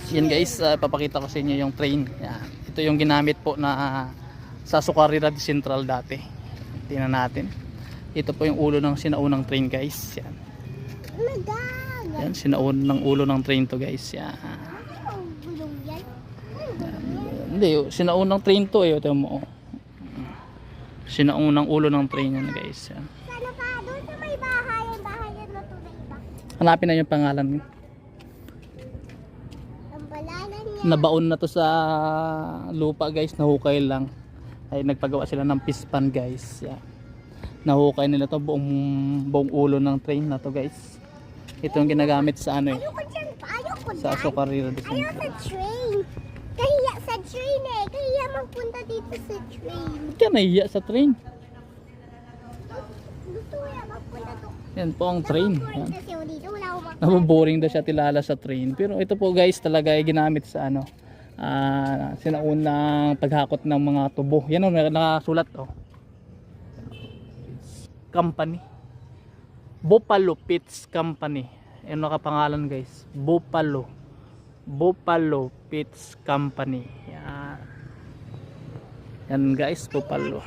Yan guys, papakita ko sa inyo yung train. Yan. Ito yung ginamit po na sa Sucarira Central dati. Tingnan natin. Ito po yung ulo ng sinaunang train guys. Yan. Yan, sinaunang ulo ng train to guys. Yan. Hindi, sinaunang train to eh. Ito mo. Sinaunang ulo ng train yan guys. Yan. Sana pa, doon sa may bahay. Ang bahay yan na tunay ba? Hanapin na yung pangalan. Ang balalan niya. Nabaon na to sa lupa guys. Nahukay lang. Ay nagpagawa sila ng pispan guys. Yan. Nahukay nila to buong ulo ng train na to guys. Ito yung ginagamit sa ano eh. Ayoko dyan pa. Ayoko Sa dyan. Sucarira de Ayaw Central. sa train. Kahiya sa train eh. Kahiya magpunta dito sa train. Ba't ka nahiya sa train? Gusto ko yan magpunta to. Yan po ang train. Nababoring Yan. kasi ako dito. Wala akong magpunta. Nababoring daw siya tilala sa train. Pero ito po guys talaga ay ginamit sa ano. Sinaunang paghakot ng mga tubo. Yan o nakasulat oh. Company. Buffalo Pits Company. Yan nakapangalan guys. Buffalo Pits Company. Yan. Yan guys, Buffalo.